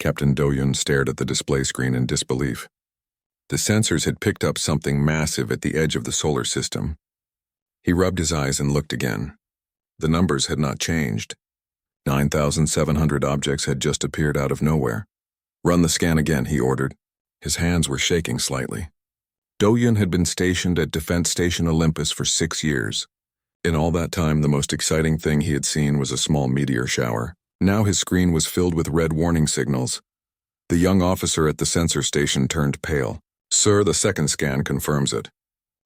Captain Do-Yun stared at the display screen in disbelief. The sensors had picked up something massive at the edge of the solar system. He rubbed his eyes and looked again. The numbers had not changed. 9,700 objects had just appeared out of nowhere. "Run the scan again," he ordered. His hands were shaking slightly. Do-Yun had been stationed at Defense Station Olympus for 6 years. In all that time, the most exciting thing he had seen was a small meteor shower. Now his screen was filled with red warning signals. The young officer at the sensor station turned pale. "Sir, the second scan confirms it.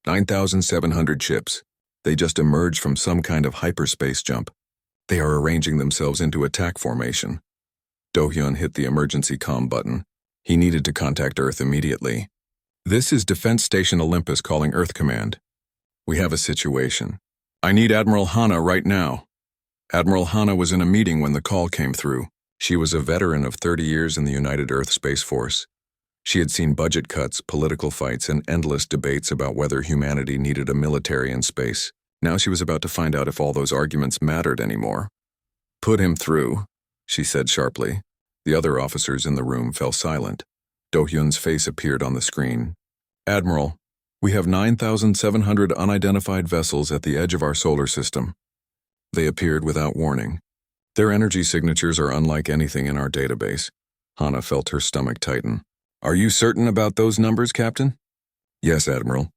9,700 ships. They just emerged from some kind of hyperspace jump. They are arranging themselves into attack formation." Do-Hyun hit the emergency comm button. He needed to contact Earth immediately. "This is Defense Station Olympus calling Earth Command. We have a situation. I need Admiral Hana right now." Admiral Hana was in a meeting when the call came through. She was a veteran of 30 years in the United Earth Space Force. She had seen budget cuts, political fights, and endless debates about whether humanity needed a military in space. Now she was about to find out if all those arguments mattered anymore. "Put him through," she said sharply. The other officers in the room fell silent. Do-Hyun's face appeared on the screen. "Admiral, we have 9,700 unidentified vessels at the edge of our solar system. They appeared without warning. Their energy signatures are unlike anything in our database." Hana felt her stomach tighten. "Are you certain about those numbers, Captain?" "Yes, Admiral.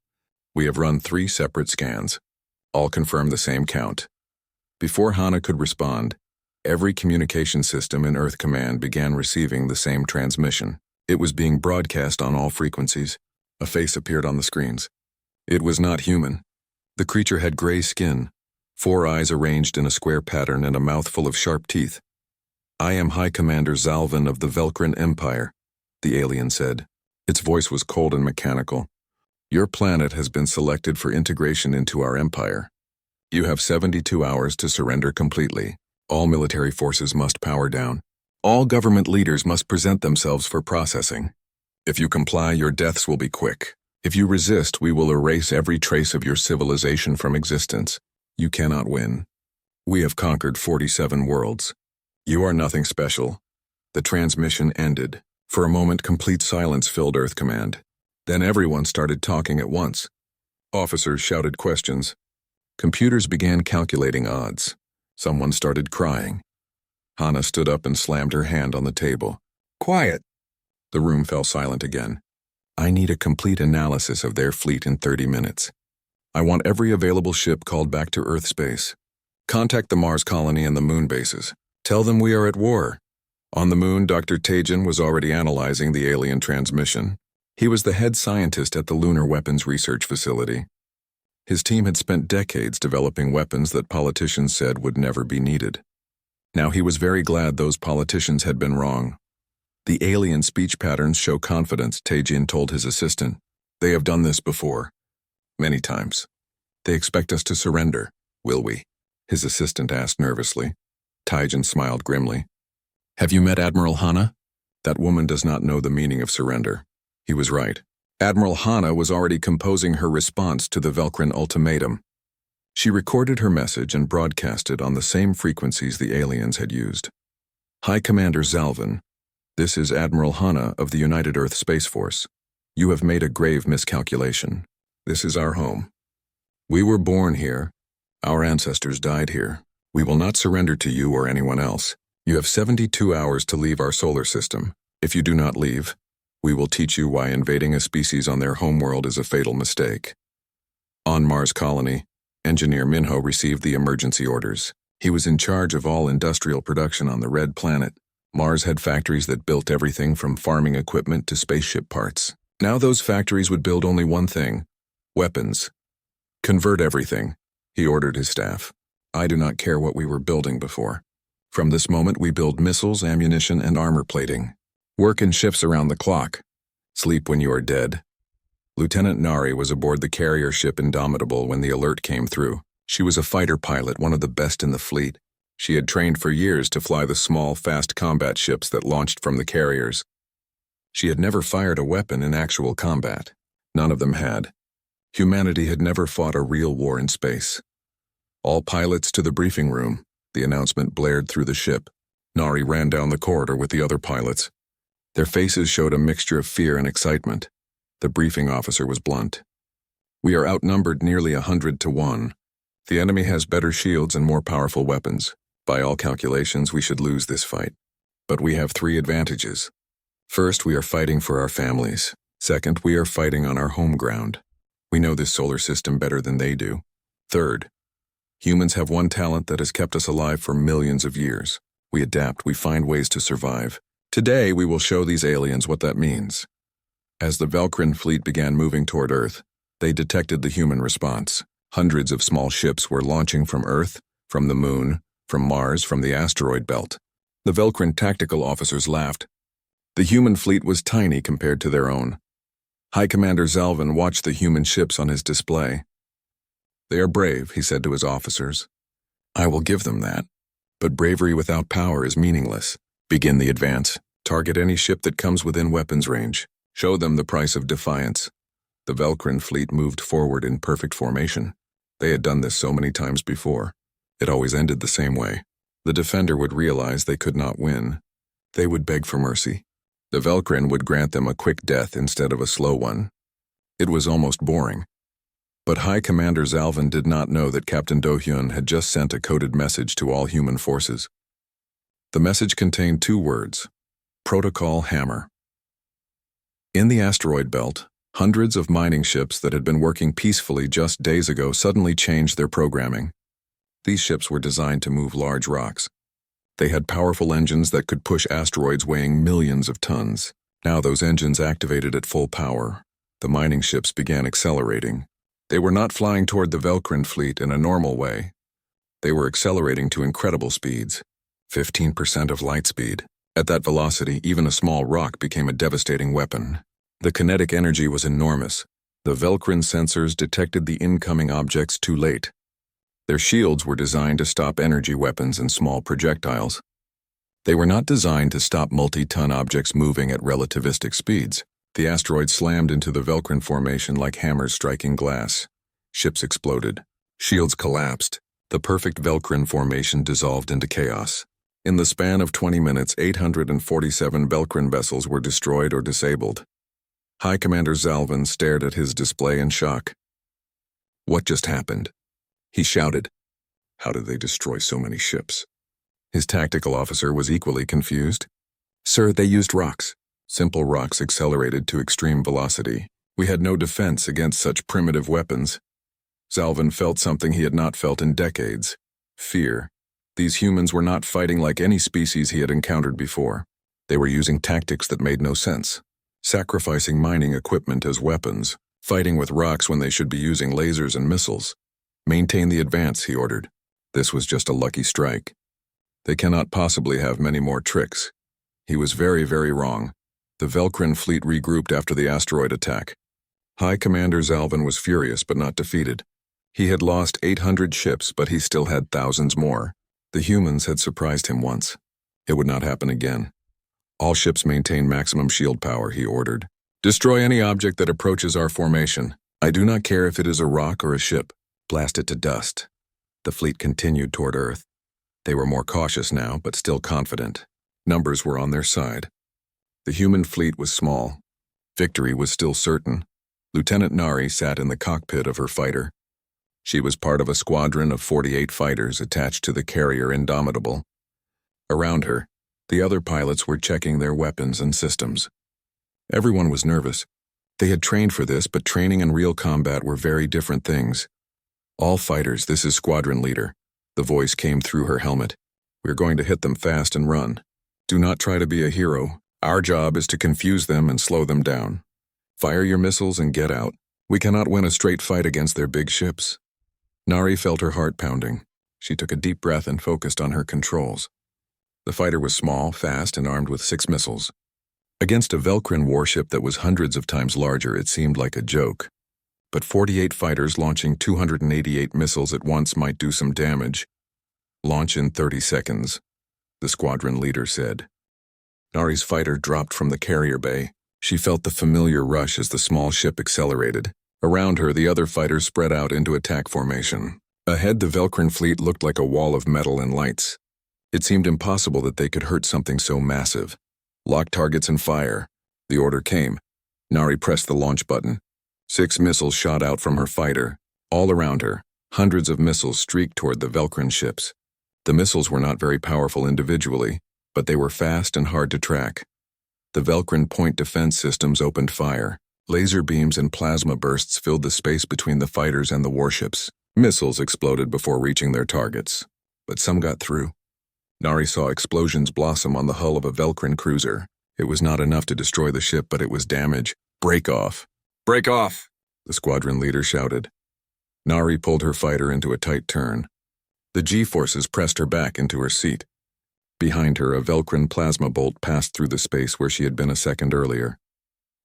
We have run 3 separate scans. All confirm the same count." Before Hana could respond, every communication system in Earth Command began receiving the same transmission. It was being broadcast on all frequencies. A face appeared on the screens. It was not human. The creature had gray skin, 4 eyes arranged in a square pattern, and a mouth full of sharp teeth. "I am High Commander Zalvin of the Velkran Empire," the alien said. Its voice was cold and mechanical. "Your planet has been selected for integration into our empire. You have 72 hours to surrender completely. All military forces must power down. All government leaders must present themselves for processing. If you comply, your deaths will be quick. If you resist, we will erase every trace of your civilization from existence. You cannot win. We have conquered 47 worlds. You are nothing special." The transmission ended. For a moment, complete silence filled Earth Command. Then everyone started talking at once. Officers shouted questions. Computers began calculating odds. Someone started crying. Hana stood up and slammed her hand on the table. "Quiet!" The room fell silent again. "I need a complete analysis of their fleet in 30 minutes. I want every available ship called back to Earth space. Contact the Mars colony and the moon bases. Tell them we are at war." On the moon, Dr. Tajin was already analyzing the alien transmission. He was the head scientist at the Lunar Weapons Research Facility. His team had spent decades developing weapons that politicians said would never be needed. Now he was very glad those politicians had been wrong. "The alien speech patterns show confidence," Tajin told his assistant. "They have done this before. Many times. They expect us to surrender, will we?" his assistant asked nervously. Tajin smiled grimly. "Have you met Admiral Hana? That woman does not know the meaning of surrender." He was right. Admiral Hana was already composing her response to the Velkran ultimatum. She recorded her message and broadcast it on the same frequencies the aliens had used. "High Commander Zalvin, this is Admiral Hana of the United Earth Space Force. You have made a grave miscalculation. This is our home. We were born here. Our ancestors died here. We will not surrender to you or anyone else. You have 72 hours to leave our solar system. If you do not leave, we will teach you why invading a species on their homeworld is a fatal mistake." On Mars colony, Engineer Minho received the emergency orders. He was in charge of all industrial production on the Red Planet. Mars had factories that built everything from farming equipment to spaceship parts. Now those factories would build only one thing: weapons. "Convert everything," he ordered his staff. "I do not care what we were building before. From this moment we build missiles, ammunition, and armor plating. Work in shifts around the clock. Sleep when you are dead." Lieutenant Nari was aboard the carrier ship Indomitable when the alert came through. She was a fighter pilot, one of the best in the fleet. She had trained for years to fly the small, fast combat ships that launched from the carriers. She had never fired a weapon in actual combat. None of them had. Humanity had never fought a real war in space. "All pilots to the briefing room," the announcement blared through the ship. Nari ran down the corridor with the other pilots. Their faces showed a mixture of fear and excitement. The briefing officer was blunt. "We are outnumbered nearly 100 to 1. The enemy has better shields and more powerful weapons. By all calculations, we should lose this fight. But we have 3 advantages. First, we are fighting for our families. Second, we are fighting on our home ground. We know this solar system better than they do. Third, humans have one talent that has kept us alive for millions of years. We adapt, we find ways to survive. Today, we will show these aliens what that means." As the Velcrin fleet began moving toward Earth, they detected the human response. Hundreds of small ships were launching from Earth, from the Moon, from Mars, from the asteroid belt. The Velcrin tactical officers laughed. The human fleet was tiny compared to their own. High Commander Zalvin watched the human ships on his display. "They are brave," he said to his officers. "I will give them that. But bravery without power is meaningless. Begin the advance. Target any ship that comes within weapons range. Show them the price of defiance." The Velcrin fleet moved forward in perfect formation. They had done this so many times before. It always ended the same way. The defender would realize they could not win. They would beg for mercy. The Velcrin would grant them a quick death instead of a slow one. It was almost boring. But High Commander Zalvin did not know that Captain Do-hyun had just sent a coded message to all human forces. The message contained 2 words: Protocol Hammer. In the asteroid belt, hundreds of mining ships that had been working peacefully just days ago suddenly changed their programming. These ships were designed to move large rocks. They had powerful engines that could push asteroids weighing millions of tons. Now those engines activated at full power. The mining ships began accelerating. They were not flying toward the Velcrin fleet in a normal way. They were accelerating to incredible speeds, 15% of light speed. At that velocity, even a small rock became a devastating weapon. The kinetic energy was enormous. The Velcrin sensors detected the incoming objects too late. Their shields were designed to stop energy weapons and small projectiles. They were not designed to stop multi-ton objects moving at relativistic speeds. The asteroid slammed into the Velcrin formation like hammers striking glass. Ships exploded. Shields collapsed. The perfect Velcrin formation dissolved into chaos. In the span of 20 minutes, 847 Velcrin vessels were destroyed or disabled. High Commander Zalvin stared at his display in shock. "What just happened?" he shouted. "How did they destroy so many ships?" His tactical officer was equally confused. "Sir, they used rocks. Simple rocks accelerated to extreme velocity. We had no defense against such primitive weapons." Zalvin felt something he had not felt in decades: fear. These humans were not fighting like any species he had encountered before. They were using tactics that made no sense. Sacrificing mining equipment as weapons, fighting with rocks when they should be using lasers and missiles. "Maintain the advance," he ordered. This was just a lucky strike. They cannot possibly have many more tricks. He was very, very wrong. The Velcrin fleet regrouped after the asteroid attack. High Commander Zalvin was furious but not defeated. He had lost 800 ships, but he still had thousands more. The humans had surprised him once. It would not happen again. "All ships maintain maximum shield power," he ordered. "Destroy any object that approaches our formation. I do not care if it is a rock or a ship. Blast it to dust." The fleet continued toward Earth. They were more cautious now, but still confident. Numbers were on their side. The human fleet was small. Victory was still certain. Lieutenant Nari sat in the cockpit of her fighter. She was part of a squadron of 48 fighters attached to the carrier Indomitable. Around her, the other pilots were checking their weapons and systems. Everyone was nervous. They had trained for this, but training and real combat were very different things. "All fighters, this is squadron leader." The voice came through her helmet. "We're going to hit them fast and run. Do not try to be a hero. Our job is to confuse them and slow them down. Fire your missiles and get out. We cannot win a straight fight against their big ships." Nari felt her heart pounding. She took a deep breath and focused on her controls. The fighter was small, fast, and armed with 6 missiles. Against a Velcrin warship that was hundreds of times larger, it seemed like a joke. But 48 fighters launching 288 missiles at once might do some damage. "Launch in 30 seconds, the squadron leader said. Nari's fighter dropped from the carrier bay. She felt the familiar rush as the small ship accelerated. Around her, the other fighters spread out into attack formation. Ahead, the Velcrin fleet looked like a wall of metal and lights. It seemed impossible that they could hurt something so massive. Lock targets and fire. The order came. Nari pressed the launch button. 6 missiles shot out from her fighter. All around her, hundreds of missiles streaked toward the Velcrin ships. The missiles were not very powerful individually, but they were fast and hard to track. The Velcrin point defense systems opened fire. Laser beams and plasma bursts filled the space between the fighters and the warships. Missiles exploded before reaching their targets, but some got through. Nari saw explosions blossom on the hull of a Velcrin cruiser. It was not enough to destroy the ship, but it was damage. Break off! Break off! The squadron leader shouted. Nari pulled her fighter into a tight turn. The G-forces pressed her back into her seat. Behind her, a Velcrin plasma bolt passed through the space where she had been a second earlier.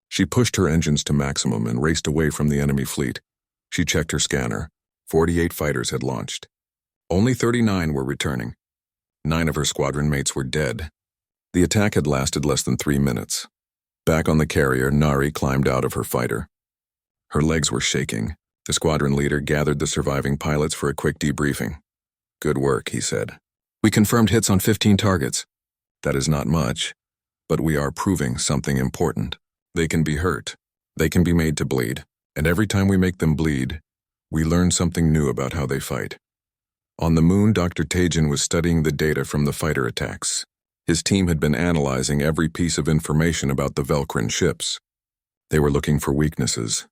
She pushed her engines to maximum and raced away from the enemy fleet. She checked her scanner. 48 fighters had launched. Only 39 were returning. 9 of her squadron mates were dead. The attack had lasted less than 3 minutes. Back on the carrier, Nari climbed out of her fighter. Her legs were shaking. The squadron leader gathered the surviving pilots for a quick debriefing. "Good work," he said. "We confirmed hits on 15 targets. That is not much, but we are proving something important. They can be hurt. They can be made to bleed. And every time we make them bleed, we learn something new about how they fight." On the moon, Dr. Tajin was studying the data from the fighter attacks. His team had been analyzing every piece of information about the Velcrin ships. They were looking for weaknesses.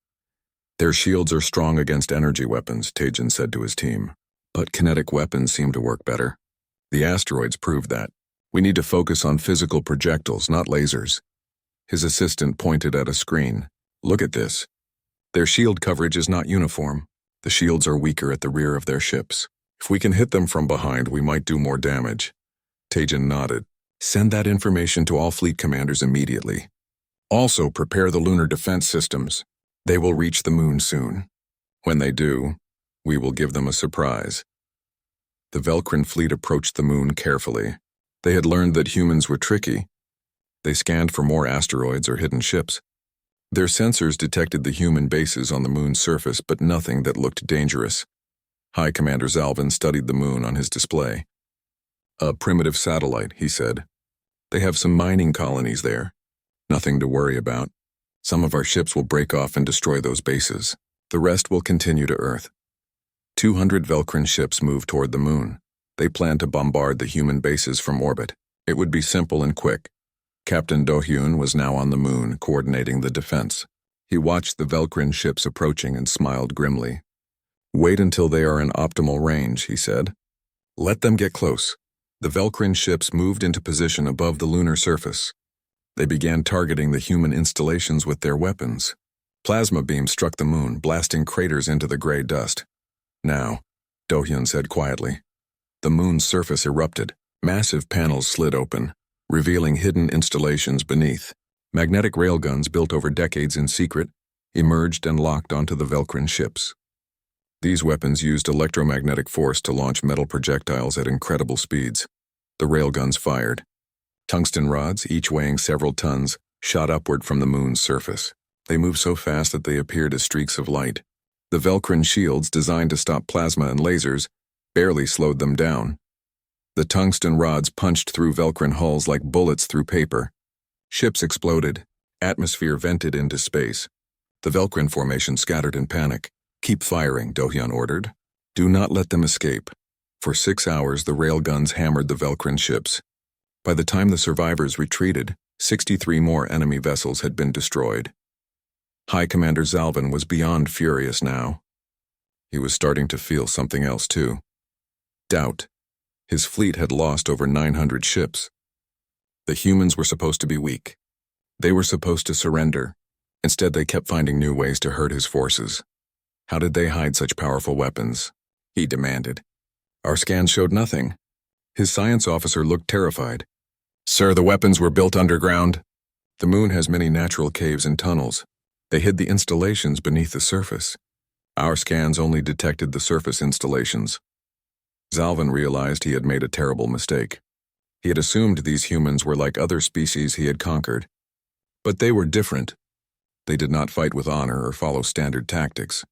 "Their shields are strong against energy weapons," Tajin said to his team. "But kinetic weapons seem to work better. The asteroids proved that. We need to focus on physical projectiles, not lasers." His assistant pointed at a screen. "Look at this. Their shield coverage is not uniform. The shields are weaker at the rear of their ships. If we can hit them from behind, we might do more damage." Tajin nodded. "Send that information to all fleet commanders immediately. Also, prepare the lunar defense systems. They will reach the moon soon. When they do, we will give them a surprise." The Velcrin fleet approached the moon carefully. They had learned that humans were tricky. They scanned for more asteroids or hidden ships. Their sensors detected the human bases on the moon's surface, but nothing that looked dangerous. High Commander Zalvin studied the moon on his display. "A primitive satellite," he said. "They have some mining colonies there. Nothing to worry about. Some of our ships will break off and destroy those bases. The rest will continue to Earth." 200 Velcrin ships moved toward the moon. They planned to bombard the human bases from orbit. It would be simple and quick. Captain Do-hyun was now on the moon, coordinating the defense. He watched the Velcrin ships approaching and smiled grimly. "Wait until they are in optimal range," he said. "Let them get close." The Velcrin ships moved into position above the lunar surface. They began targeting the human installations with their weapons. Plasma beams struck the moon, blasting craters into the gray dust. "Now," Do-hyun said quietly. The moon's surface erupted. Massive panels slid open, revealing hidden installations beneath. Magnetic railguns built over decades in secret emerged and locked onto the Velcrin ships. These weapons used electromagnetic force to launch metal projectiles at incredible speeds. The railguns fired. Tungsten rods, each weighing several tons, shot upward from the moon's surface. They moved so fast that they appeared as streaks of light. The Velcrin shields, designed to stop plasma and lasers, barely slowed them down. The tungsten rods punched through Velcrin hulls like bullets through paper. Ships exploded. Atmosphere vented into space. The Velcrin formation scattered in panic. "Keep firing," Do-hyun ordered. "Do not let them escape." For 6 hours, the railguns hammered the Velcrin ships. By the time the survivors retreated, 63 more enemy vessels had been destroyed. High Commander Zalvin was beyond furious now. He was starting to feel something else too. Doubt. His fleet had lost over 900 ships. The humans were supposed to be weak. They were supposed to surrender. Instead, they kept finding new ways to hurt his forces. How did they hide such powerful weapons? He demanded. "Our scans showed nothing." His science officer looked terrified. "Sir, the weapons were built underground. The moon has many natural caves and tunnels. They hid the installations beneath the surface. Our scans only detected the surface installations." Zalvin realized he had made a terrible mistake. He had assumed these humans were like other species he had conquered. But they were different. They did not fight with honor or follow standard tactics.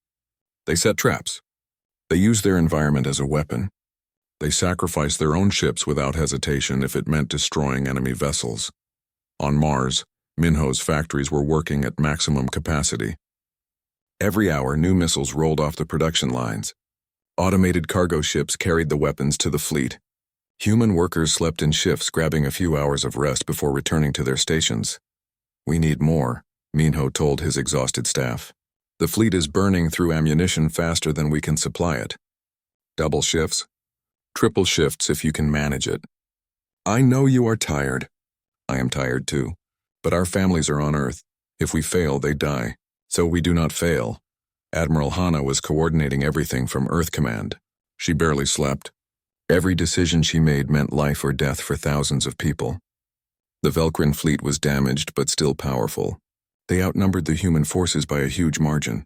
They set traps. They used their environment as a weapon. They sacrificed their own ships without hesitation if it meant destroying enemy vessels. On Mars, Minho's factories were working at maximum capacity. Every hour, new missiles rolled off the production lines. Automated cargo ships carried the weapons to the fleet. Human workers slept in shifts, grabbing a few hours of rest before returning to their stations. "We need more," Minho told his exhausted staff. "The fleet is burning through ammunition faster than we can supply it. Double shifts? Triple shifts if you can manage it. I know you are tired. I am tired too. But our families are on Earth. If we fail, they die. So we do not fail." Admiral Hana was coordinating everything from Earth Command. She barely slept. Every decision she made meant life or death for thousands of people. The Velcrin fleet was damaged but still powerful. They outnumbered the human forces by a huge margin.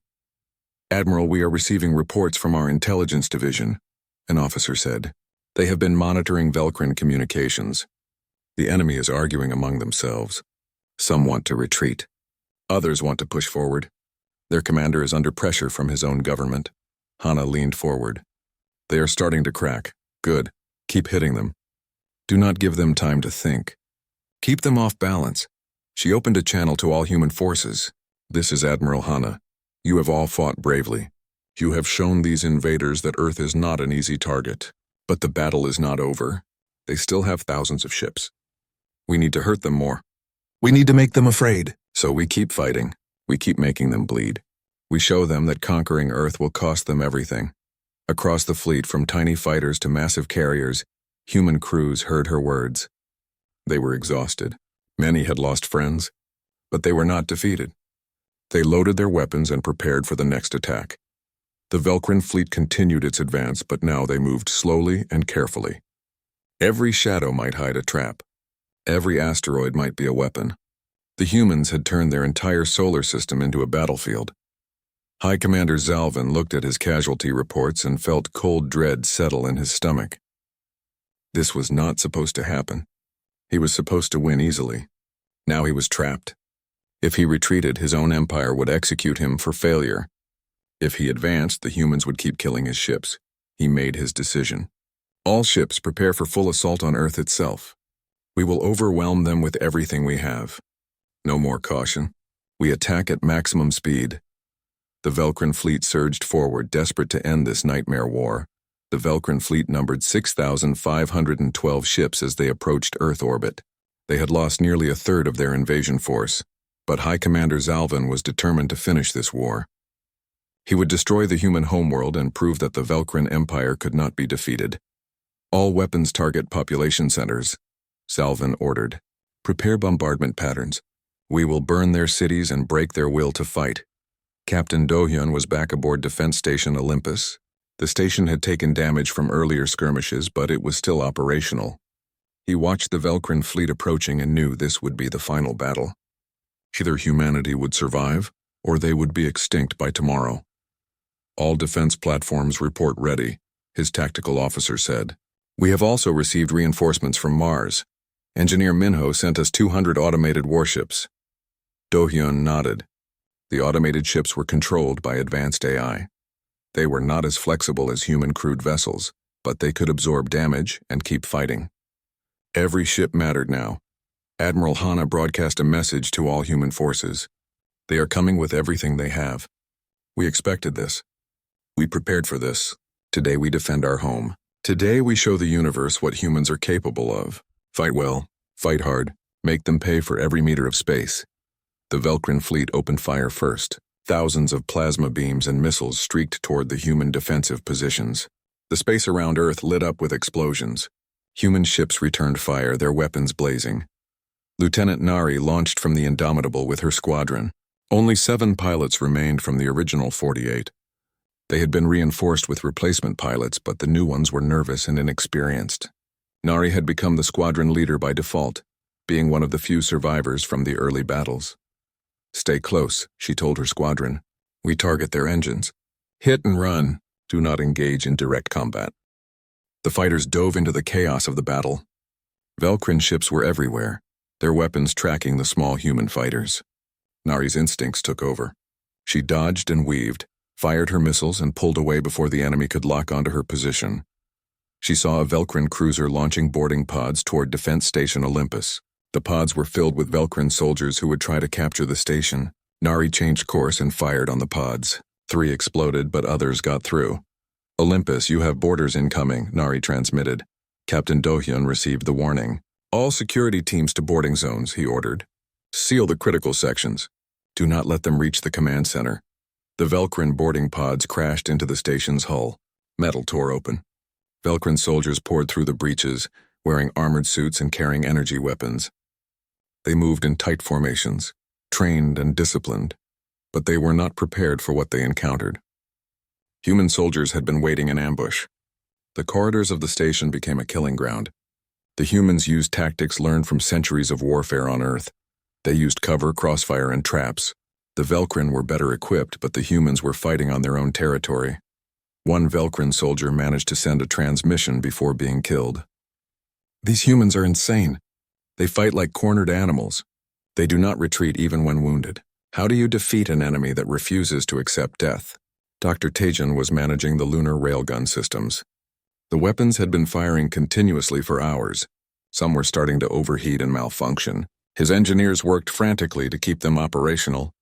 "Admiral, we are receiving reports from our intelligence division," an officer said. "They have been monitoring Velcrin communications. The enemy is arguing among themselves. Some want to retreat. Others want to push forward. Their commander is under pressure from his own government." Hana leaned forward. "They are starting to crack. Good. Keep hitting them. Do not give them time to think. Keep them off balance." She opened a channel to all human forces. "This is Admiral Hana. You have all fought bravely. You have shown these invaders that Earth is not an easy target. But the battle is not over. They still have thousands of ships. We need to hurt them more. We need to make them afraid. So we keep fighting. We keep making them bleed. We show them that conquering Earth will cost them everything." Across the fleet, from tiny fighters to massive carriers, human crews heard her words. They were exhausted. Many had lost friends, but they were not defeated. They loaded their weapons and prepared for the next attack. The Velcrin fleet continued its advance, but now they moved slowly and carefully. Every shadow might hide a trap. Every asteroid might be a weapon. The humans had turned their entire solar system into a battlefield. High Commander Zalvin looked at his casualty reports and felt cold dread settle in his stomach. This was not supposed to happen. He was supposed to win easily. Now he was trapped. If he retreated, his own empire would execute him for failure. If he advanced, the humans would keep killing his ships. He made his decision. "All ships, prepare for full assault on Earth itself. We will overwhelm them with everything we have. No more caution. We attack at maximum speed." The Velcrin fleet surged forward, desperate to end this nightmare war. The Velcrin fleet numbered 6,512 ships as they approached Earth orbit. They had lost nearly a third of their invasion force, but High Commander Zalvin was determined to finish this war. He would destroy the human homeworld and prove that the Velcrin Empire could not be defeated. "All weapons target population centers," Zalvin ordered. "Prepare bombardment patterns. We will burn their cities and break their will to fight." Captain Do-hyun was back aboard Defense Station Olympus. The station had taken damage from earlier skirmishes, but it was still operational. He watched the Velcrin fleet approaching and knew this would be the final battle. Either humanity would survive, or they would be extinct by tomorrow. "All defense platforms report ready," his tactical officer said. "We have also received reinforcements from Mars. Engineer Minho sent us 200 automated warships." Do-hyun nodded. The automated ships were controlled by advanced AI. They were not as flexible as human crewed vessels, but they could absorb damage and keep fighting. Every ship mattered now. Admiral Hana broadcast a message to all human forces. "They are coming with everything they have. We expected this. We prepared for this. Today we defend our home. Today we show the universe what humans are capable of. Fight well, fight hard, make them pay for every meter of space." The Velcrin fleet opened fire first. Thousands of plasma beams and missiles streaked toward the human defensive positions. The space around Earth lit up with explosions. Human ships returned fire, their weapons blazing. Lieutenant Nari launched from the Indomitable with her squadron. Only 7 pilots remained from the original 48. They had been reinforced with replacement pilots, but the new ones were nervous and inexperienced. Nari had become the squadron leader by default, being one of the few survivors from the early battles. "Stay close," she told her squadron. "We target their engines. Hit and run. Do not engage in direct combat." The fighters dove into the chaos of the battle. Velcrin ships were everywhere, their weapons tracking the small human fighters. Nari's instincts took over. She dodged and weaved, fired her missiles, and pulled away before the enemy could lock onto her position. She saw a Velcrin cruiser launching boarding pods toward Defense Station Olympus. The pods were filled with Velcrin soldiers who would try to capture the station. Nari changed course and fired on the pods. 3 exploded, but others got through. "Olympus, you have boarders incoming," Nari transmitted. Captain Dohyun received the warning. "All security teams to boarding zones," he ordered. "Seal the critical sections. Do not let them reach the command center." The Velcrin boarding pods crashed into the station's hull. Metal tore open. Velcrin soldiers poured through the breaches, wearing armored suits and carrying energy weapons. They moved in tight formations, trained and disciplined, but they were not prepared for what they encountered. Human soldiers had been waiting in ambush. The corridors of the station became a killing ground. The humans used tactics learned from centuries of warfare on Earth. They used cover, crossfire, and traps. The Velcrin were better equipped, but the humans were fighting on their own territory. One Velcrin soldier managed to send a transmission before being killed. "These humans are insane. They fight like cornered animals. They do not retreat even when wounded. How do you defeat an enemy that refuses to accept death?" Dr. Tajan was managing the lunar railgun systems. The weapons had been firing continuously for hours. Some were starting to overheat and malfunction. His engineers worked frantically to keep them operational.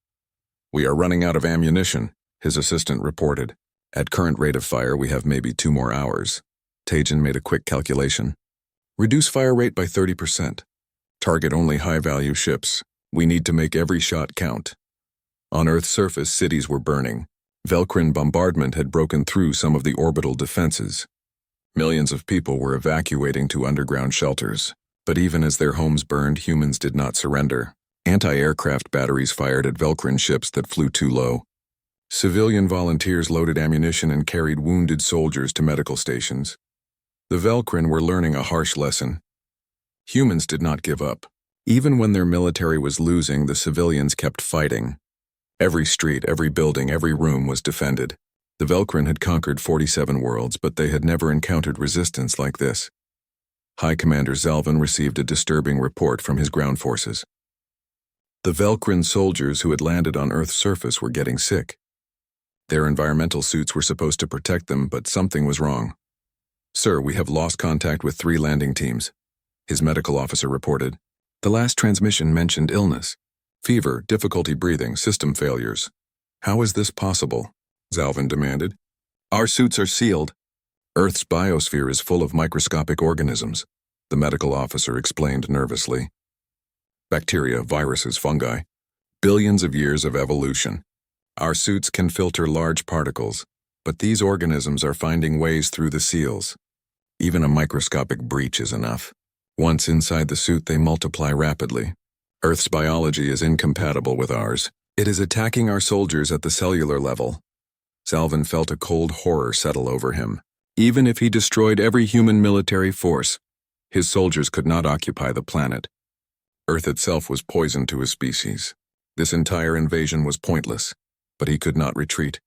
"We are running out of ammunition," his assistant reported. "At current rate of fire, we have maybe 2 more hours." Tajan made a quick calculation. "Reduce fire rate by 30%. Target only high-value ships. We need to make every shot count." On Earth's surface, cities were burning. Velcrin bombardment had broken through some of the orbital defenses. Millions of people were evacuating to underground shelters. But even as their homes burned, humans did not surrender. Anti-aircraft batteries fired at Velcrin ships that flew too low. Civilian volunteers loaded ammunition and carried wounded soldiers to medical stations. The Velcrin were learning a harsh lesson. Humans did not give up. Even when their military was losing, the civilians kept fighting. Every street, every building, every room was defended. The Velcrin had conquered 47 worlds, but they had never encountered resistance like this. High Commander Zalvin received a disturbing report from his ground forces. The Velcrin soldiers who had landed on Earth's surface were getting sick. Their environmental suits were supposed to protect them, but something was wrong. "Sir, we have lost contact with 3 landing teams," his medical officer reported. "The last transmission mentioned illness. Fever, difficulty breathing, system failures." "How is this possible?" Zalvin demanded. "Our suits are sealed. Earth's biosphere is full of microscopic organisms," the medical officer explained nervously. "Bacteria, viruses, fungi. Billions of years of evolution. Our suits can filter large particles, but these organisms are finding ways through the seals. Even a microscopic breach is enough. Once inside the suit, they multiply rapidly. Earth's biology is incompatible with ours. It is attacking our soldiers at the cellular level." Zalvin felt a cold horror settle over him. Even if he destroyed every human military force, his soldiers could not occupy the planet. Earth itself was poison to his species. This entire invasion was pointless, but he could not retreat.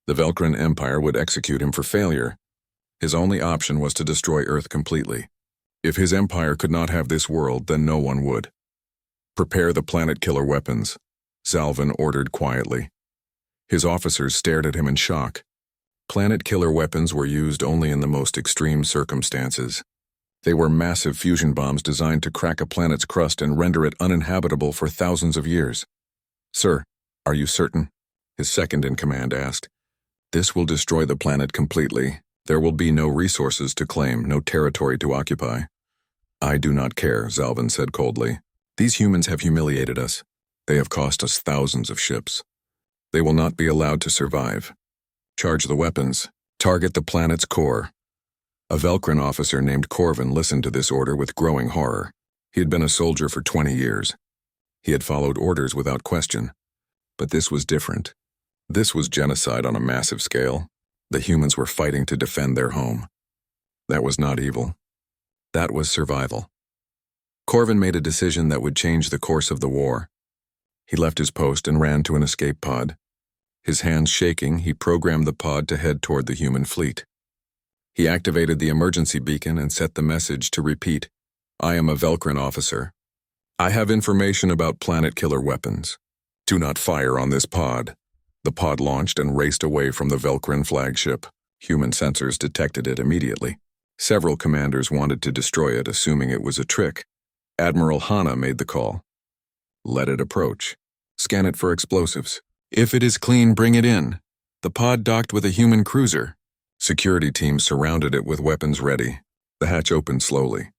The Velcrin Empire would execute him for failure. His only option was to destroy Earth completely. If his empire could not have this world, then no one would. "Prepare the planet-killer weapons," Zalvin ordered quietly. His officers stared at him in shock. Planet-killer weapons were used only in the most extreme circumstances. They were massive fusion bombs designed to crack a planet's crust and render it uninhabitable for thousands of years. "Sir, are you certain?" his second-in-command asked. "This will destroy the planet completely. There will be no resources to claim, no territory to occupy." "I do not care," Zalvin said coldly. "These humans have humiliated us. They have cost us thousands of ships. They will not be allowed to survive. Charge the weapons. Target the planet's core." A Velcrin officer named Corvin listened to this order with growing horror. He had been a soldier for 20 years. He had followed orders without question. But this was different. This was genocide on a massive scale. The humans were fighting to defend their home. That was not evil. That was survival. Corvin made a decision that would change the course of the war. He left his post and ran to an escape pod. His hands shaking, he programmed the pod to head toward the human fleet. He activated the emergency beacon and set the message to repeat. "I am a Velcrin officer. I have information about planet-killer weapons. Do not fire on this pod." The pod launched and raced away from the Velcrin flagship. Human sensors detected it immediately. Several commanders wanted to destroy it, assuming it was a trick. Admiral Hana made the call. Let it approach. Scan it for explosives. If it is clean, bring it in. The pod docked with a human cruiser. Security teams surrounded it with weapons ready. The hatch opened slowly.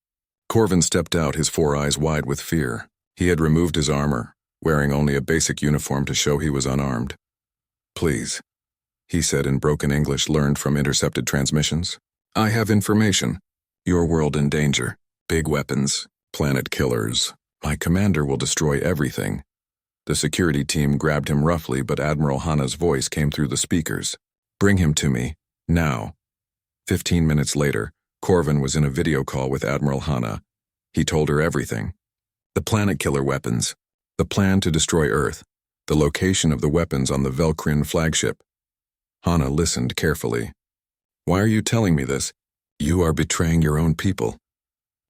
Corvin stepped out, his 4 eyes wide with fear. He had removed his armor, wearing only a basic uniform to show he was unarmed. Please, he said in broken English learned from intercepted transmissions. I have information. Your world in danger. Big weapons. Planet killers. My commander will destroy everything. The security team grabbed him roughly, but Admiral Hana's voice came through the speakers. Bring him to me. Now. 15 minutes later, Corvin was in a video call with Admiral Hana. He told her everything. The planet killer weapons. The plan to destroy Earth. The location of the weapons on the Velkrin flagship. Hana listened carefully. Why are you telling me this? You are betraying your own people.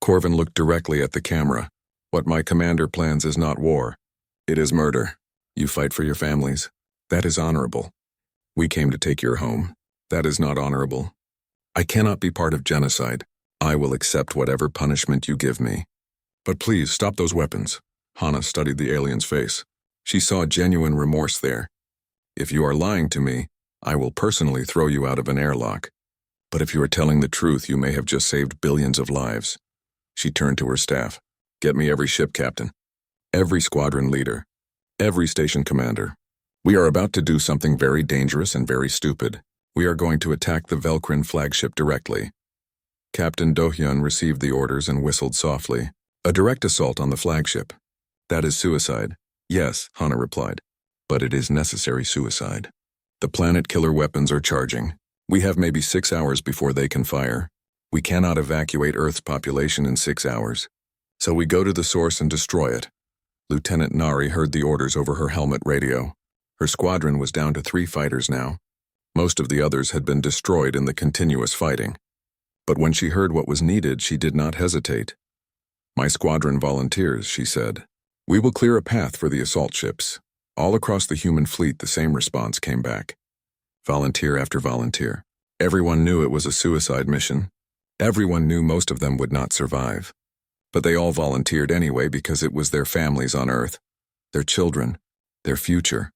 Corvin looked directly at the camera. What my commander plans is not war. It is murder. You fight for your families. That is honorable. We came to take your home. That is not honorable. I cannot be part of genocide. I will accept whatever punishment you give me. But please stop those weapons. Hana studied the alien's face. She saw genuine remorse there. If you are lying to me, I will personally throw you out of an airlock. But if you are telling the truth, you may have just saved billions of lives. She turned to her staff. Get me every ship captain, every squadron leader, every station commander. We are about to do something very dangerous and very stupid. We are going to attack the Velkrin flagship directly. Captain Do-hyun received the orders and whistled softly. A direct assault on the flagship. That is suicide. Yes, Hana replied. But it is necessary suicide. The planet killer weapons are charging. We have maybe 6 hours before they can fire. We cannot evacuate Earth's population in 6 hours. So we go to the source and destroy it. Lieutenant Nari heard the orders over her helmet radio. Her squadron was down to 3 fighters now. Most of the others had been destroyed in the continuous fighting. But when she heard what was needed, she did not hesitate. My squadron volunteers, she said. We will clear a path for the assault ships. All across the human fleet, the same response came back. Volunteer after volunteer. Everyone knew it was a suicide mission. Everyone knew most of them would not survive. But they all volunteered anyway because it was their families on Earth, their children, their future.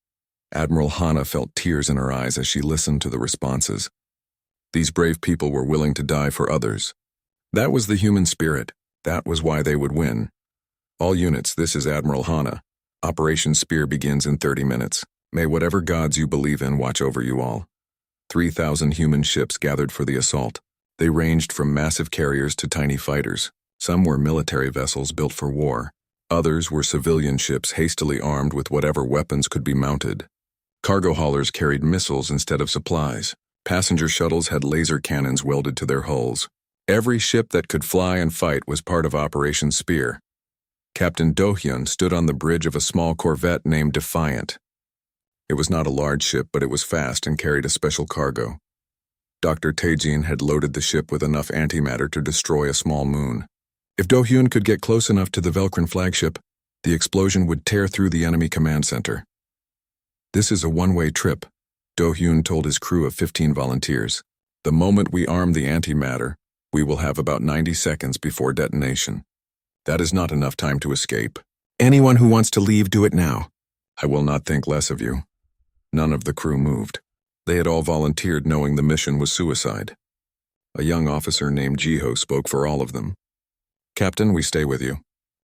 Admiral Hana felt tears in her eyes as she listened to the responses. These brave people were willing to die for others. That was the human spirit. That was why they would win. All units, this is Admiral Hana. Operation Spear begins in 30 minutes. May whatever gods you believe in watch over you all. 3,000 human ships gathered for the assault. They ranged from massive carriers to tiny fighters. Some were military vessels built for war. Others were civilian ships hastily armed with whatever weapons could be mounted. Cargo haulers carried missiles instead of supplies. Passenger shuttles had laser cannons welded to their hulls. Every ship that could fly and fight was part of Operation Spear. Captain Do-hyun stood on the bridge of a small corvette named Defiant. It was not a large ship, but it was fast and carried a special cargo. Dr. Taejin had loaded the ship with enough antimatter to destroy a small moon. If Do-hyun could get close enough to the Velkrin flagship, the explosion would tear through the enemy command center. This is a one-way trip, Do-hyun told his crew of 15 volunteers. The moment we arm the antimatter, we will have about 90 seconds before detonation. That is not enough time to escape. Anyone who wants to leave, do it now. I will not think less of you. None of the crew moved. They had all volunteered knowing the mission was suicide. A young officer named Jiho spoke for all of them. Captain, we stay with you.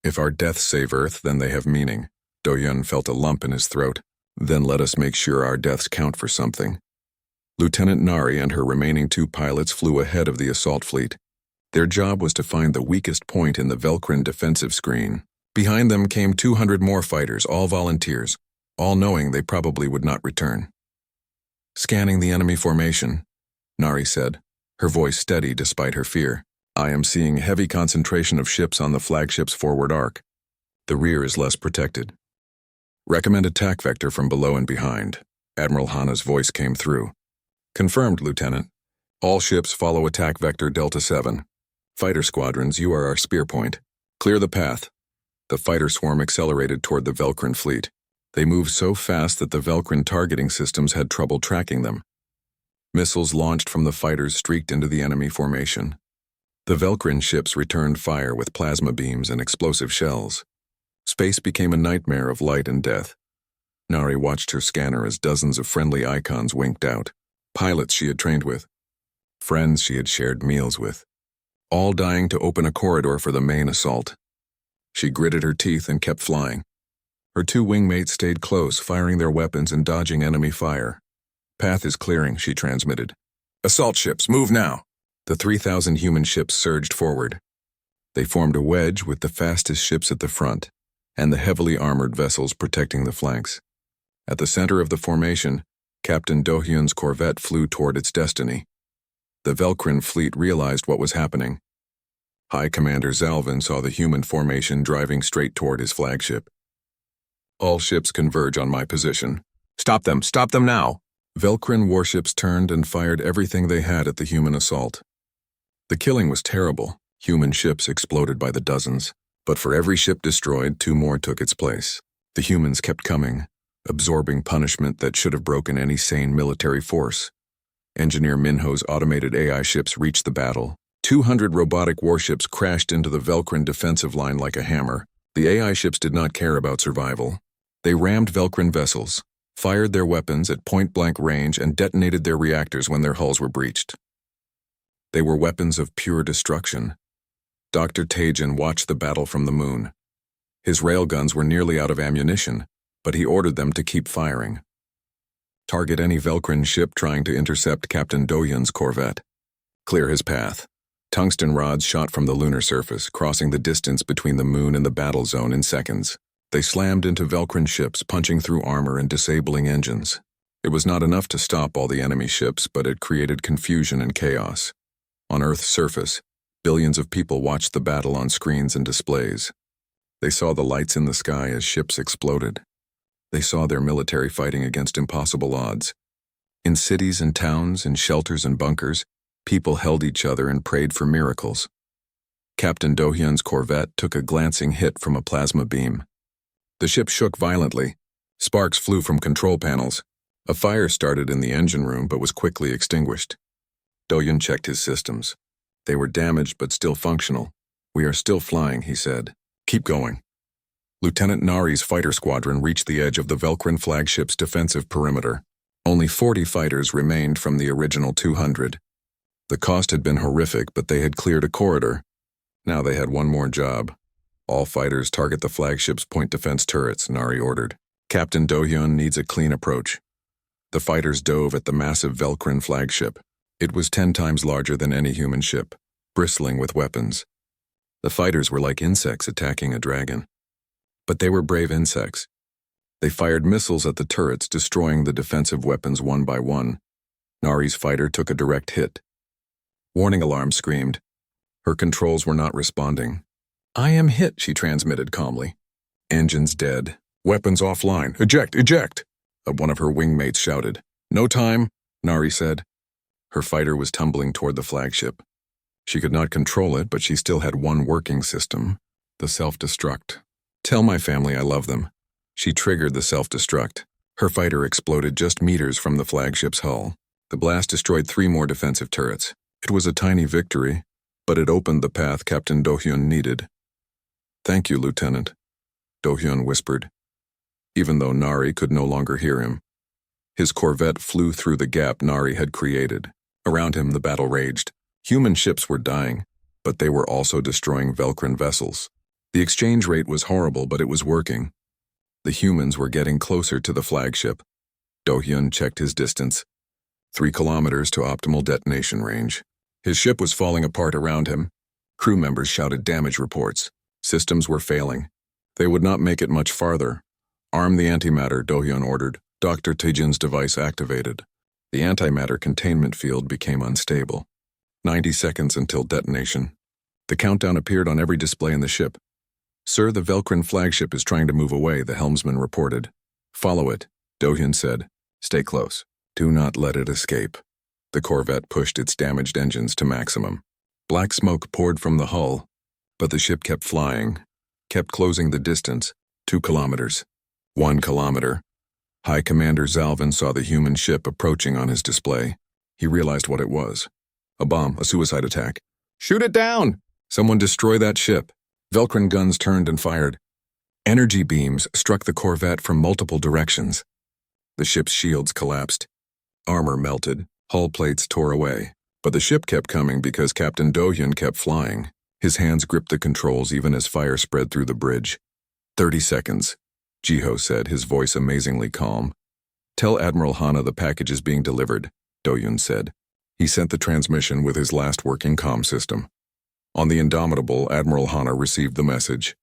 If our deaths save Earth, then they have meaning. Do-hyun felt a lump in his throat. Then let us make sure our deaths count for something. Lieutenant Nari and her remaining 2 pilots flew ahead of the assault fleet. Their job was to find the weakest point in the Velkrin defensive screen. Behind them came 200 more fighters, all volunteers, all knowing they probably would not return. Scanning the enemy formation, Nari said, her voice steady despite her fear. I am seeing heavy concentration of ships on the flagship's forward arc. The rear is less protected. Recommend attack vector from below and behind. Admiral Hana's voice came through. Confirmed, Lieutenant. All ships follow attack vector Delta 7. Fighter squadrons, you are our spear point. Clear the path. The fighter swarm accelerated toward the Velkrin fleet. They moved so fast that the Velkrin targeting systems had trouble tracking them. Missiles launched from the fighters streaked into the enemy formation. The Velcrin ships returned fire with plasma beams and explosive shells. Space became a nightmare of light and death. Nari watched her scanner as dozens of friendly icons winked out. Pilots she had trained with. Friends she had shared meals with. All dying to open a corridor for the main assault. She gritted her teeth and kept flying. Her two wingmates stayed close, firing their weapons and dodging enemy fire. "Path is clearing," she transmitted. "Assault ships, move now!" The 3,000 human ships surged forward. They formed a wedge with the fastest ships at the front, and the heavily armored vessels protecting the flanks. At the center of the formation, Captain Do-hyun's corvette flew toward its destiny. The Velcrin fleet realized what was happening. High Commander Zalvin saw the human formation driving straight toward his flagship. "All ships converge on my position. Stop them now!" Velcrin warships turned and fired everything they had at the human assault. The killing was terrible. Human ships exploded by the dozens. But for every ship destroyed, 2 more took its place. The humans kept coming, absorbing punishment that should have broken any sane military force. Engineer Minho's automated AI ships reached the battle. 200 robotic warships crashed into the Velcrin defensive line like a hammer. The AI ships did not care about survival. They rammed Velcrin vessels, fired their weapons at point-blank range, and detonated their reactors when their hulls were breached. They were weapons of pure destruction. Dr. Tajin watched the battle from the moon. His railguns were nearly out of ammunition, but he ordered them to keep firing. Target any Velcrin ship trying to intercept Captain Do-hyun's corvette. Clear his path. Tungsten rods shot from the lunar surface, crossing the distance between the moon and the battle zone in seconds. They slammed into Velcrin ships, punching through armor and disabling engines. It was not enough to stop all the enemy ships, but it created confusion and chaos. On Earth's surface, billions of people watched the battle on screens and displays. They saw the lights in the sky as ships exploded. They saw their military fighting against impossible odds. In cities and towns, in shelters and bunkers, people held each other and prayed for miracles. Captain Do-hyun's corvette took a glancing hit from a plasma beam. The ship shook violently. Sparks flew from control panels. A fire started in the engine room but was quickly extinguished. Do-hyun checked his systems. They were damaged but still functional. "We are still flying," he said. "Keep going." Lieutenant Nari's fighter squadron reached the edge of the Velcrin flagship's defensive perimeter. Only 40 fighters remained from the original 200. The cost had been horrific, but they had cleared a corridor. Now they had one more job. "All fighters target the flagship's point defense turrets," Nari ordered. "Captain Do-hyun needs a clean approach." The fighters dove at the massive Velcrin flagship. It was 10 times larger than any human ship, bristling with weapons. The fighters were like insects attacking a dragon. But they were brave insects. They fired missiles at the turrets, destroying the defensive weapons one by one. Nari's fighter took a direct hit. Warning alarm screamed. Her controls were not responding. "I am hit," she transmitted calmly. "Engines dead. Weapons offline. Eject, eject!" One of her wingmates shouted. "No time," Nari said. Her fighter was tumbling toward the flagship. She could not control it, but she still had one working system, the self-destruct. "Tell my family I love them." She triggered the self-destruct. Her fighter exploded just meters from the flagship's hull. The blast destroyed 3 more defensive turrets. It was a tiny victory, but it opened the path Captain Do-hyun needed. "Thank you, Lieutenant," Do-hyun whispered, even though Nari could no longer hear him. His corvette flew through the gap Nari had created. Around him, the battle raged. Human ships were dying, but they were also destroying Velcrin vessels. The exchange rate was horrible, but it was working. The humans were getting closer to the flagship. Do-hyun checked his distance. 3 kilometers to optimal detonation range. His ship was falling apart around him. Crew members shouted damage reports. Systems were failing. They would not make it much farther. "Arm the antimatter," Do-hyun ordered. Dr. Tajin's device activated. The antimatter containment field became unstable. 90 seconds until detonation. The countdown appeared on every display in the ship. "Sir, the Velcrin flagship is trying to move away," the helmsman reported. "Follow it," Do-hyun said. "Stay close. Do not let it escape." The corvette pushed its damaged engines to maximum. Black smoke poured from the hull, but the ship kept flying, kept closing the distance. 2 kilometers. 1 kilometer. High Commander Zalvin saw the human ship approaching on his display. He realized what it was. A bomb, a suicide attack. Shoot it down! Someone destroy that ship. Velcrin guns turned and fired. Energy beams struck the corvette from multiple directions. The ship's shields collapsed. Armor melted. Hull plates tore away. But the ship kept coming because Captain Do-hyun kept flying. His hands gripped the controls even as fire spread through the bridge. 30 seconds, Jiho said, his voice amazingly calm. Tell Admiral Hana the package is being delivered, Do-hyun said. He sent the transmission with his last working comm system. On the Indomitable, Admiral Hana received the message.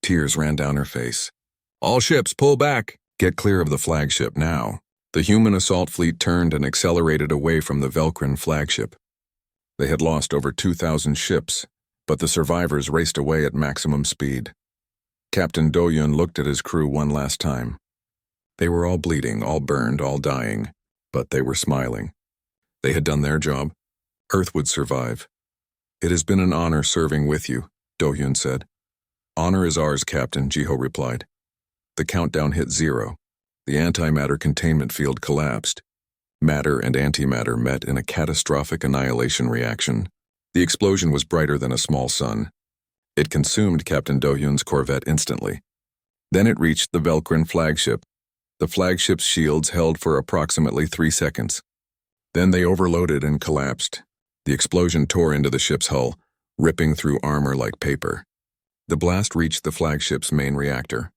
Tears ran down her face. All ships, pull back! Get clear of the flagship now. The human assault fleet turned and accelerated away from the Velcrin flagship. They had lost over 2,000 ships, but the survivors raced away at maximum speed. Captain Do-hyun looked at his crew one last time. They were all bleeding, all burned, all dying, but they were smiling. They had done their job. Earth would survive. It has been an honor serving with you, Do-hyun said. Honor is ours, Captain, Jiho replied. The countdown hit 0. The antimatter containment field collapsed. Matter and antimatter met in a catastrophic annihilation reaction. The explosion was brighter than a small sun. It consumed Captain Do-hyun's corvette instantly. Then it reached the Velcrin flagship. The flagship's shields held for approximately 3 seconds. Then they overloaded and collapsed. The explosion tore into the ship's hull, ripping through armor like paper. The blast reached the flagship's main reactor.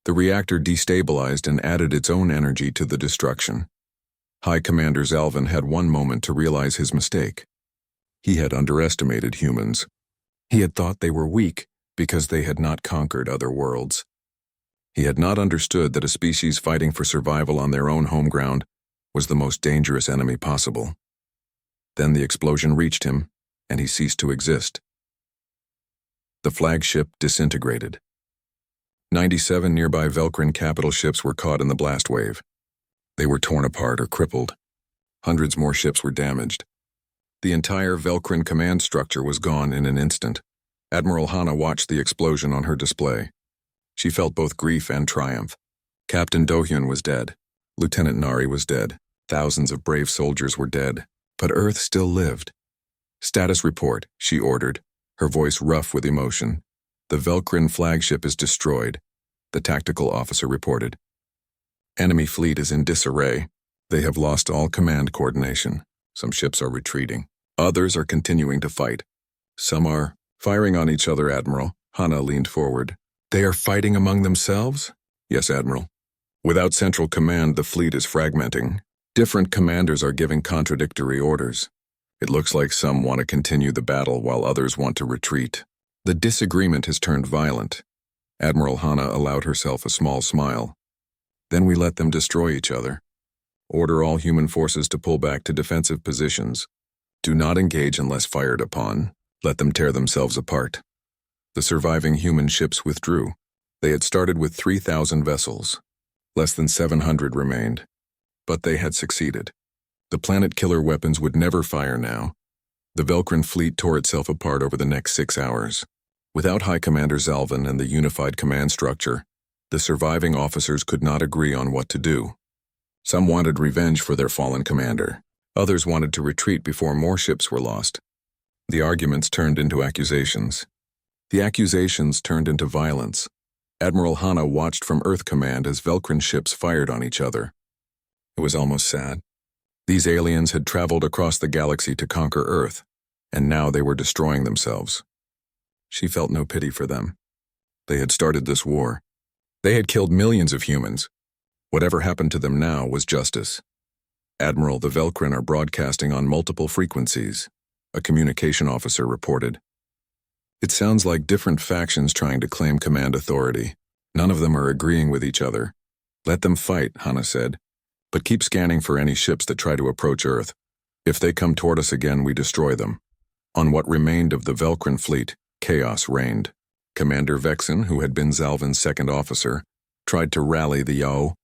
The reactor destabilized and added its own energy to the destruction. High Commander Zalvin had one moment to realize his mistake. He had underestimated humans. He had thought they were weak because they had not conquered other worlds. He had not understood that a species fighting for survival on their own home ground was the most dangerous enemy possible. Then the explosion reached him, and he ceased to exist. The flagship disintegrated. 97 nearby Velcrin capital ships were caught in the blast wave. They were torn apart or crippled. Hundreds more ships were damaged. The entire Velcrin command structure was gone in an instant. Admiral Hana watched the explosion on her display. She felt both grief and triumph. Captain Do-hyun was dead. Lieutenant Nari was dead. Thousands of brave soldiers were dead. But Earth still lived. Status report, she ordered, her voice rough with emotion. The Velcrin flagship is destroyed, the tactical officer reported. Enemy fleet is in disarray. They have lost all command coordination. Some ships are retreating. Others are continuing to fight. Some are firing on each other, Admiral. Hana leaned forward. They are fighting among themselves? Yes, Admiral. Without central command, the fleet is fragmenting. Different commanders are giving contradictory orders. It looks like some want to continue the battle while others want to retreat. The disagreement has turned violent. Admiral Hana allowed herself a small smile. Then we let them destroy each other. Order all human forces to pull back to defensive positions. Do not engage unless fired upon. Let them tear themselves apart. The surviving human ships withdrew. They had started with 3,000 vessels. Less than 700 remained. But they had succeeded. The planet-killer weapons would never fire now. The Velcrin fleet tore itself apart over the next 6 hours. Without High Commander Zalvin and the unified command structure, the surviving officers could not agree on what to do. Some wanted revenge for their fallen commander. Others wanted to retreat before more ships were lost. The arguments turned into accusations. The accusations turned into violence. Admiral Hana watched from Earth Command as Velcrin ships fired on each other. It was almost sad. These aliens had traveled across the galaxy to conquer Earth, and now they were destroying themselves. She felt no pity for them. They had started this war. They had killed millions of humans. Whatever happened to them now was justice. Admiral, the Velcrin are broadcasting on multiple frequencies, a communication officer reported. It sounds like different factions trying to claim command authority. None of them are agreeing with each other. Let them fight, Hana said. But keep scanning for any ships that try to approach Earth. If they come toward us again, we destroy them. On what remained of the Velcrin fleet, chaos reigned. Commander Vexen, who had been Zalvin's second officer, tried to rally the Yao.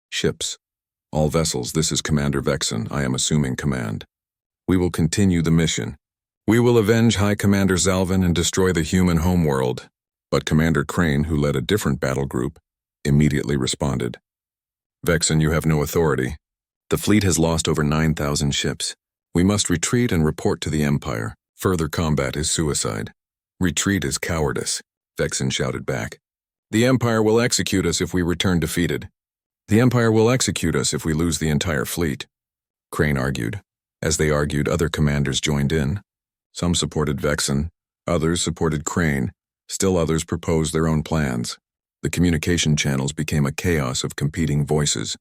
Ships. All vessels, this is Commander Vexen. I am assuming command. We will continue the mission. We will avenge High Commander Zalvin and destroy the human homeworld. But Commander Crane, who led a different battle group, immediately responded. Vexen, you have no authority. The fleet has lost over 9,000 ships. We must retreat and report to the Empire. Further combat is suicide. Retreat is cowardice, Vexen shouted back. The Empire will execute us if we return defeated. The Empire will execute us if we lose the entire fleet, Crane argued. As they argued, other commanders joined in. Some supported Vexen, others supported Crane, still others proposed their own plans. The communication channels became a chaos of competing voices.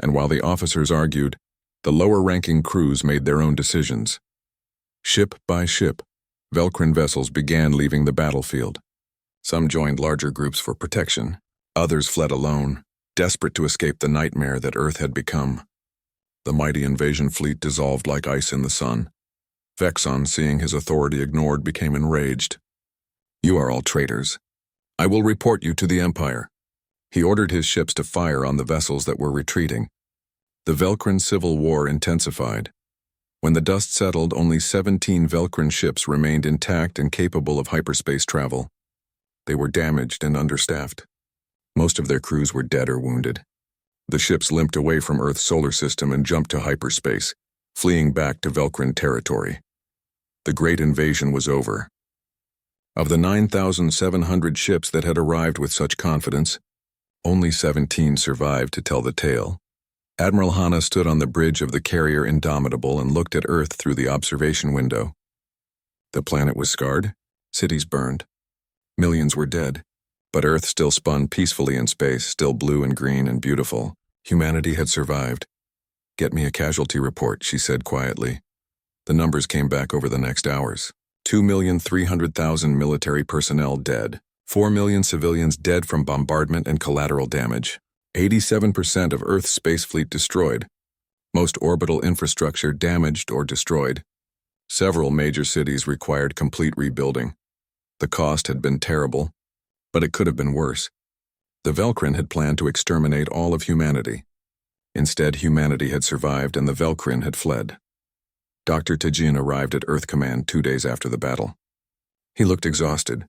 And while the officers argued, the lower-ranking crews made their own decisions. Ship by ship, Velcrin vessels began leaving the battlefield. Some joined larger groups for protection. Others fled alone, desperate to escape the nightmare that Earth had become. The mighty invasion fleet dissolved like ice in the sun. Vexon, seeing his authority ignored, became enraged. You are all traitors. I will report you to the Empire. He ordered his ships to fire on the vessels that were retreating. The Velcrin civil war intensified. When the dust settled, only 17 Velcrin ships remained intact and capable of hyperspace travel. They were damaged and understaffed. Most of their crews were dead or wounded. The ships limped away from Earth's solar system and jumped to hyperspace, fleeing back to Velcrin territory. The Great Invasion was over. Of the 9,700 ships that had arrived with such confidence, only 17 survived to tell the tale. Admiral Hanna stood on the bridge of the carrier Indomitable and looked at Earth through the observation window. The planet was scarred, cities burned. Millions were dead, but Earth still spun peacefully in space, still blue and green and beautiful. Humanity had survived. Get me a casualty report, she said quietly. The numbers came back over the next hours. 2,300,000 military personnel dead. 4 million civilians dead from bombardment and collateral damage. 87% of Earth's space fleet destroyed. Most orbital infrastructure damaged or destroyed. Several major cities required complete rebuilding. The cost had been terrible, but it could have been worse. The Velcrin had planned to exterminate all of humanity. Instead, humanity had survived and the Velcrin had fled. Dr. Tajin arrived at Earth Command 2 days after the battle. He looked exhausted.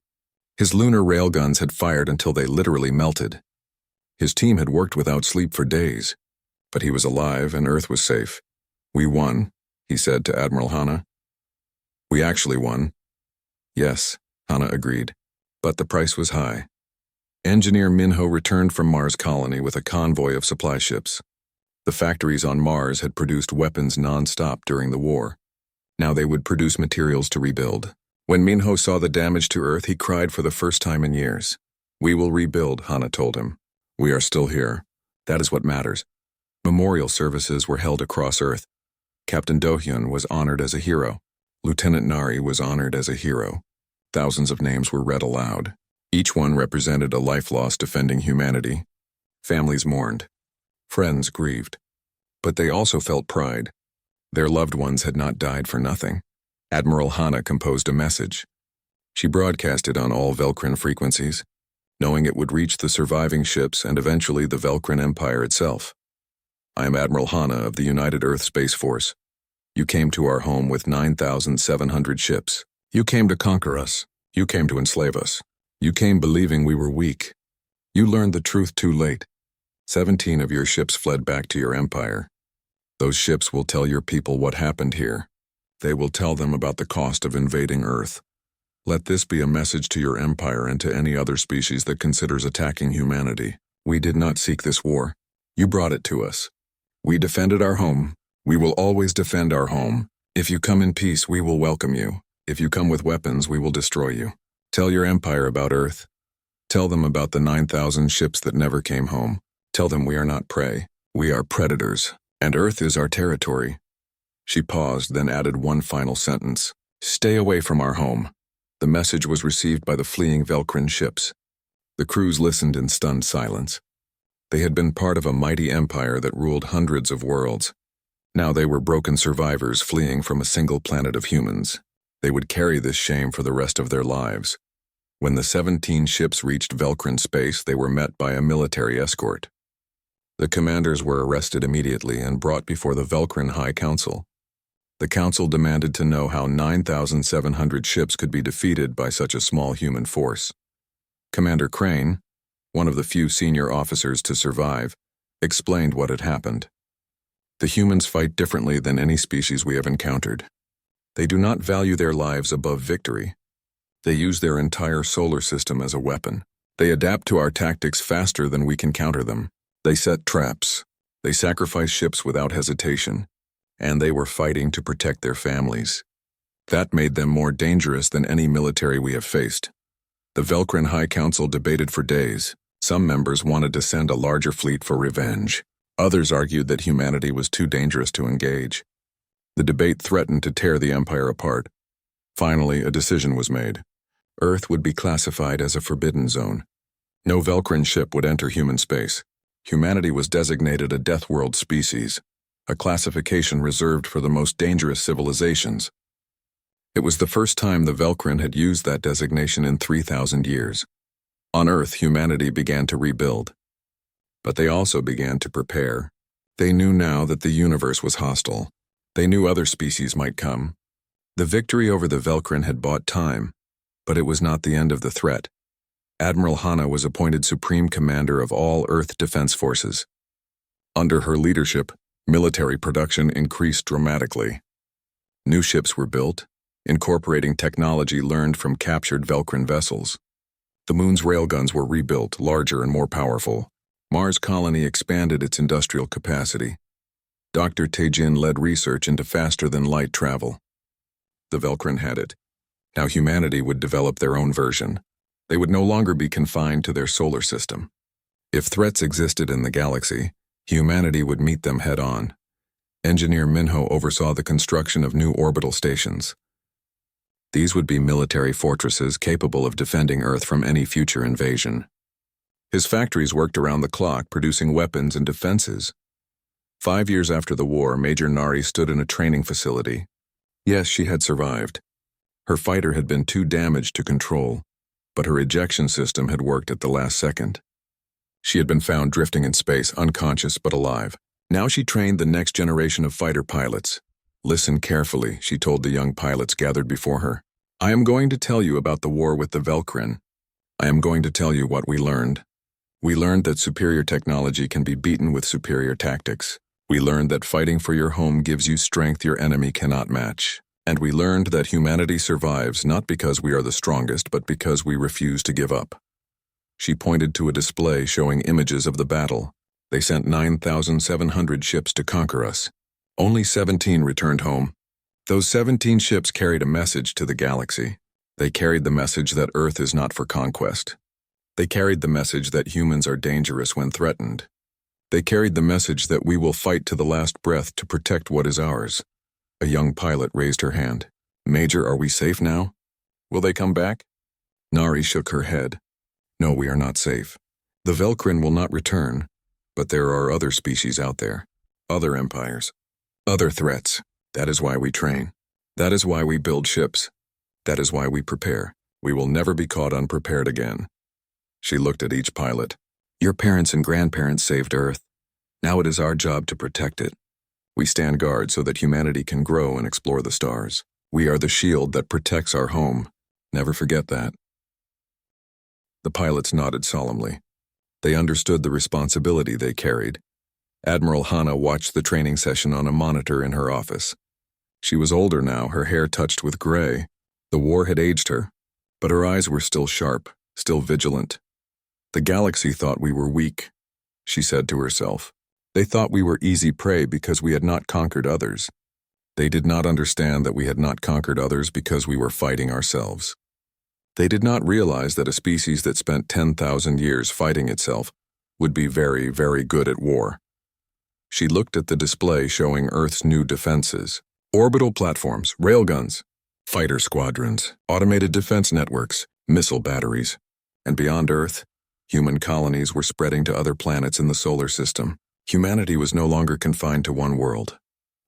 His lunar railguns had fired until they literally melted. His team had worked without sleep for days, but he was alive and Earth was safe. We won, he said to Admiral Hanna. We actually won. Yes, Hanna agreed, but the price was high. Engineer Minho returned from Mars colony with a convoy of supply ships. The factories on Mars had produced weapons non-stop during the war. Now they would produce materials to rebuild. When Minho saw the damage to Earth, he cried for the first time in years. We will rebuild, Hanna told him. We are still here. That is what matters. Memorial services were held across Earth. Captain Dohyun was honored as a hero. Lieutenant Nari was honored as a hero. Thousands of names were read aloud. Each one represented a life lost defending humanity. Families mourned. Friends grieved. But they also felt pride. Their loved ones had not died for nothing. Admiral Hanna composed a message. She broadcast it on all Velcrin frequencies, knowing it would reach the surviving ships and eventually the Velcrin Empire itself. I am Admiral Hanna of the United Earth Space Force. You came to our home with 9,700 ships. You came to conquer us. You came to enslave us. You came believing we were weak. You learned the truth too late. 17 of your ships fled back to your empire. Those ships will tell your people what happened here. They will tell them about the cost of invading Earth. Let this be a message to your empire and to any other species that considers attacking humanity. We did not seek this war. You brought it to us. We defended our home. We will always defend our home. If you come in peace, we will welcome you. If you come with weapons, we will destroy you. Tell your empire about Earth. Tell them about the 9,000 ships that never came home. Tell them we are not prey. We are predators, and Earth is our territory. She paused, then added one final sentence. Stay away from our home. The message was received by the fleeing Velcrin ships. The crews listened in stunned silence. They had been part of a mighty empire that ruled hundreds of worlds. Now they were broken survivors fleeing from a single planet of humans. They would carry this shame for the rest of their lives. When the 17 ships reached Velcrin space, they were met by a military escort. The commanders were arrested immediately and brought before the Velcrin High Council. The council demanded to know how 9,700 ships could be defeated by such a small human force. Commander Crane, one of the few senior officers to survive, explained what had happened. The humans fight differently than any species we have encountered. They do not value their lives above victory. They use their entire solar system as a weapon. They adapt to our tactics faster than we can counter them. They set traps. They sacrifice ships without hesitation. And they were fighting to protect their families. That made them more dangerous than any military we have faced. The Velcrin High Council debated for days. Some members wanted to send a larger fleet for revenge. Others argued that humanity was too dangerous to engage. The debate threatened to tear the Empire apart. Finally, a decision was made. Earth would be classified as a forbidden zone. No Velcrin ship would enter human space. Humanity was designated a Death World species, a classification reserved for the most dangerous civilizations. It was the first time the Velcrin had used that designation in 3,000 years. On Earth, humanity began to rebuild. But they also began to prepare. They knew now that the universe was hostile. They knew other species might come. The victory over the Velcrin had bought time, but it was not the end of the threat. Admiral Hana was appointed Supreme Commander of all Earth Defense Forces. Under her leadership, military production increased dramatically. New ships were built, incorporating technology learned from captured Velcrin vessels. The Moon's railguns were rebuilt, larger and more powerful. Mars Colony expanded its industrial capacity. Dr. Taejin led research into faster-than-light travel. The Velcrin had it. Now humanity would develop their own version. They would no longer be confined to their solar system. If threats existed in the galaxy, humanity would meet them head-on. Engineer Minho oversaw the construction of new orbital stations. These would be military fortresses capable of defending Earth from any future invasion. His factories worked around the clock, producing weapons and defenses. 5 years after the war, Major Nari stood in a training facility. Yes, she had survived. Her fighter had been too damaged to control, but her ejection system had worked at the last second. She had been found drifting in space, unconscious but alive. Now she trained the next generation of fighter pilots. Listen carefully, she told the young pilots gathered before her. I am going to tell you about the war with the Velcrin. I am going to tell you what we learned. We learned that superior technology can be beaten with superior tactics. We learned that fighting for your home gives you strength your enemy cannot match. And we learned that humanity survives not because we are the strongest, but because we refuse to give up. She pointed to a display showing images of the battle. They sent 9,700 ships to conquer us. Only 17 returned home. Those 17 ships carried a message to the galaxy. They carried the message that Earth is not for conquest. They carried the message that humans are dangerous when threatened. They carried the message that we will fight to the last breath to protect what is ours. A young pilot raised her hand. Major, are we safe now? Will they come back? Nari shook her head. No, we are not safe. The Velcrin will not return, but there are other species out there. Other empires. Other threats. That is why we train. That is why we build ships. That is why we prepare. We will never be caught unprepared again. She looked at each pilot. Your parents and grandparents saved Earth. Now it is our job to protect it. We stand guard so that humanity can grow and explore the stars. We are the shield that protects our home. Never forget that. The pilots nodded solemnly. They understood the responsibility they carried. Admiral Hana watched the training session on a monitor in her office. She was older now, her hair touched with gray. The war had aged her, but her eyes were still sharp, still vigilant. The galaxy thought we were weak, she said to herself. They thought we were easy prey because we had not conquered others. They did not understand that we had not conquered others because we were fighting ourselves. They did not realize that a species that spent 10,000 years fighting itself would be very, very good at war. She looked at the display showing Earth's new defenses. Orbital platforms, railguns, fighter squadrons, automated defense networks, missile batteries. And beyond Earth, human colonies were spreading to other planets in the solar system. Humanity was no longer confined to one world.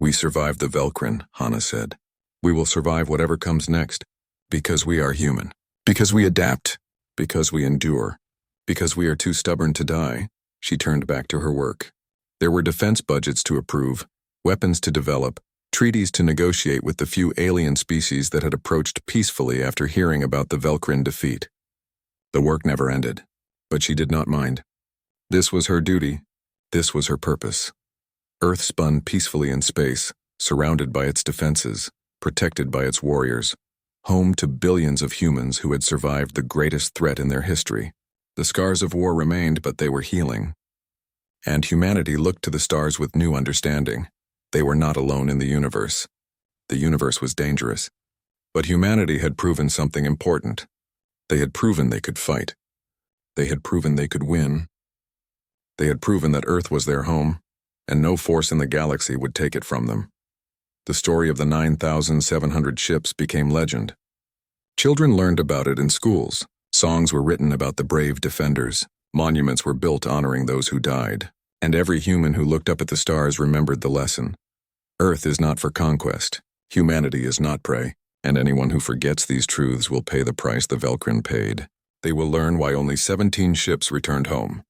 We survived the Velcrin, Hana said. We will survive whatever comes next, because we are human. Because we adapt. Because we endure. Because we are too stubborn to die. She turned back to her work. There were defense budgets to approve, weapons to develop, treaties to negotiate with the few alien species that had approached peacefully after hearing about the Velcrin defeat. The work never ended, but she did not mind. This was her duty. This was her purpose. Earth spun peacefully in space, surrounded by its defenses. protected by its warriors, home to billions of humans who had survived the greatest threat in their history. The scars of war remained, but they were healing. And humanity looked to the stars with new understanding. They were not alone in the universe. The universe was dangerous. But humanity had proven something important. They had proven they could fight. They had proven they could win. They had proven that Earth was their home, and no force in the galaxy would take it from them. The story of the 9,700 ships became legend. Children learned about it in schools. Songs were written about the brave defenders. Monuments were built honoring those who died. And every human who looked up at the stars remembered the lesson. Earth is not for conquest. Humanity is not prey. And anyone who forgets these truths will pay the price the Velcrin paid. They will learn why only 17 ships returned home.